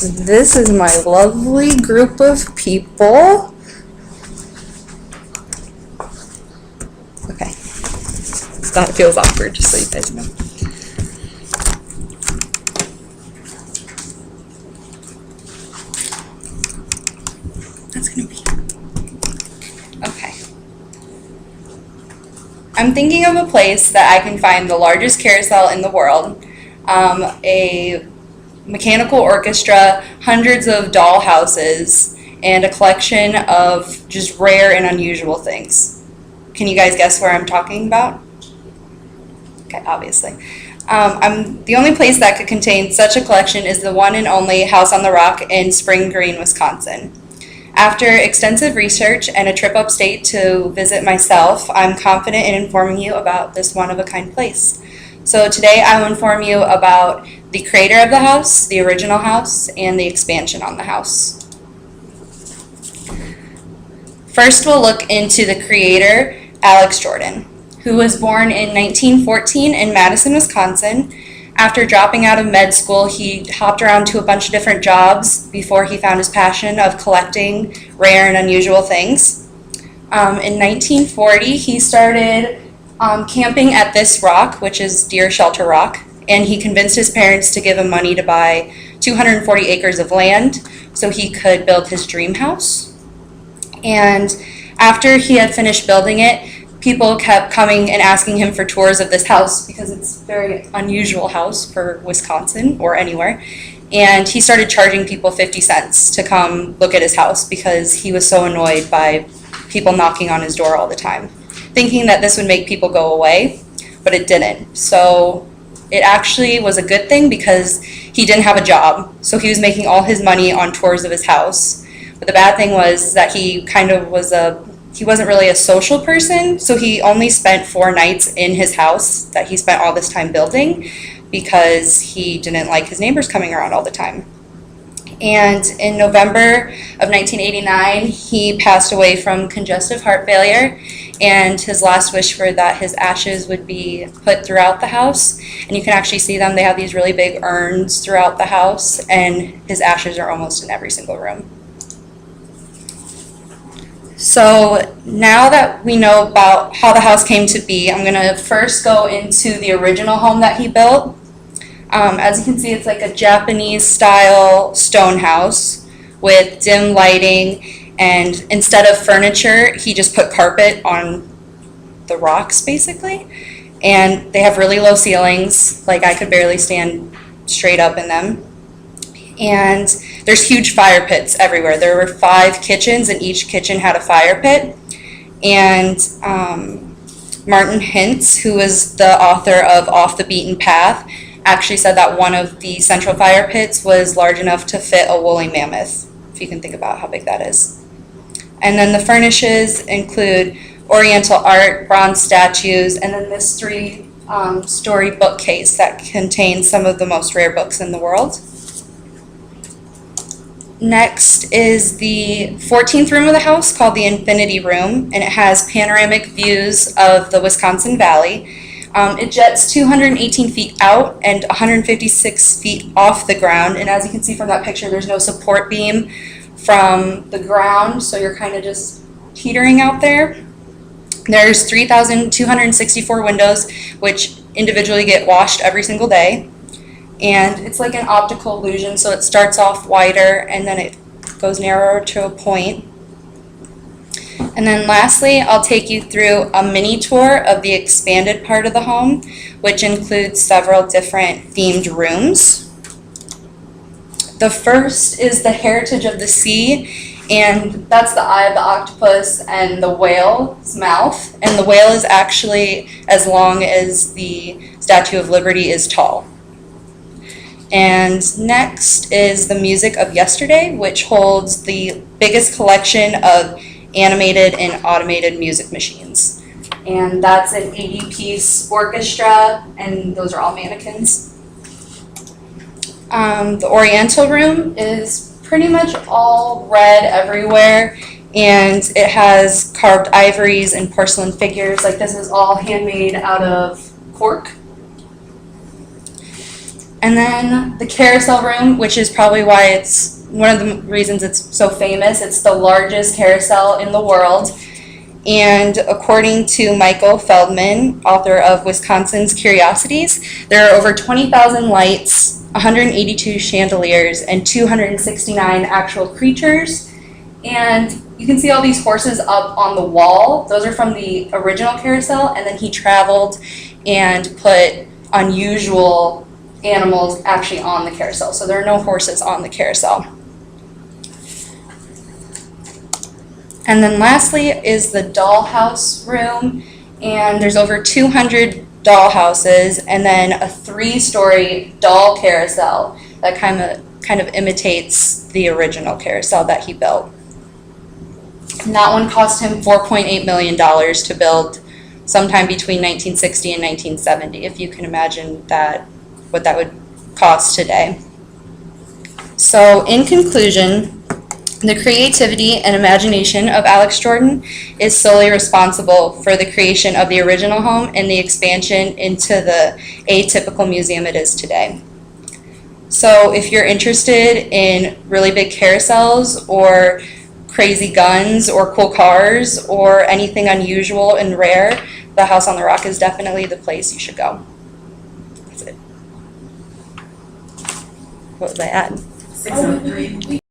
This is my lovely group of people. Okay. That feels awkward, just so you guys know. That's gonna be. Okay. I'm thinking of a place that I can find the largest carousel in the world, a mechanical orchestra, hundreds of doll houses, and a collection of just rare and unusual things. Can you guys guess where I'm talking about? Okay, obviously. The only place that could contain such a collection is the one and only House on the Rock in Spring Green, Wisconsin. After extensive research and a trip upstate to visit myself, I'm confident in informing you about this one-of-a-kind place. So today I will inform you about the creator of the house, the original house, and the expansion on the house. First, we'll look into the creator, Alex Jordan, who was born in 1914 in Madison, Wisconsin. After dropping out of med school, he hopped around to a bunch of different jobs before he found his passion of collecting rare and unusual things. In 1940, he started camping at this rock, which is Deer Shelter Rock, and he convinced his parents to give him money to buy 240 acres of land so he could build his dream house. And after he had finished building it, people kept coming and asking him for tours of this house because it's a very unusual house for Wisconsin or anywhere. And he started charging people 50 cents to come look at his house because he was so annoyed by people knocking on his door all the time, thinking that this would make people go away, but it didn't. So it actually was a good thing because he didn't have a job. So he was making all his money on tours of his house. But the bad thing was that he wasn't really a social person, so he only spent 4 nights in his house that he spent all this time building because he didn't like his neighbors coming around all the time. And in November of 1989, he passed away from congestive heart failure, and his last wish were that his ashes would be put throughout the house. And you can actually see them. They have these really big urns throughout the house, and his ashes are almost in every single room. So now that we know about how the house came to be, I'm going to first go into the original home that he built. As you can see, it's like a Japanese style stone house with dim lighting, and instead of furniture, he just put carpet on the rocks basically. And they have really low ceilings, like I could barely stand straight up in them. And there's huge fire pits everywhere. There were 5 kitchens, and each kitchen had a fire pit. And Martin Hintz, who was the author of Off the Beaten Path, actually said that one of the central fire pits was large enough to fit a woolly mammoth, if you can think about how big that is. And then the furnishes include Oriental art, bronze statues, and then this 3-story bookcase that contains some of the most rare books in the world. Next is the 14th room of the house, called the Infinity Room, and it has panoramic views of the Wisconsin Valley. It jets 218 feet out and 156 feet off the ground, and as you can see from that picture, there's no support beam from the ground, so you're kind of just teetering out there. There's 3,264 windows, which individually get washed every single day. And it's like an optical illusion, so it starts off wider and then it goes narrower to a point. And then lastly, I'll take you through a mini tour of the expanded part of the home, which includes several different themed rooms. The first is the Heritage of the Sea, and that's the eye of the octopus and the whale's mouth. And the whale is actually as long as the Statue of Liberty is tall. And next is the Music of Yesterday, which holds the biggest collection of animated and automated music machines. And that's an 80-piece orchestra, and those are all mannequins. The Oriental Room is pretty much all red everywhere, and it has carved ivories and porcelain figures. Like this is all handmade out of cork. And then the carousel room, which is probably why it's one of the reasons it's so famous. It's the largest carousel in the world. And according to Michael Feldman, author of Wisconsin's Curiosities, there are over 20,000 lights, 182 chandeliers, and 269 actual creatures. And you can see all these horses up on the wall. Those are from the original carousel, and then he traveled and put unusual animals actually on the carousel. So there are no horses on the carousel. And then lastly is the dollhouse room, and there's over 200 dollhouses, and then a 3-story doll carousel that kind of imitates the original carousel that he built. And that one cost him $4.8 million to build sometime between 1960 and 1970, if you can imagine that, what that would cost today. So in conclusion, the creativity and imagination of Alex Jordan is solely responsible for the creation of the original home and the expansion into the atypical museum it is today. So if you're interested in really big carousels or crazy guns or cool cars or anything unusual and rare, the House on the Rock is definitely the place you should go. That's it. What was I at? 603.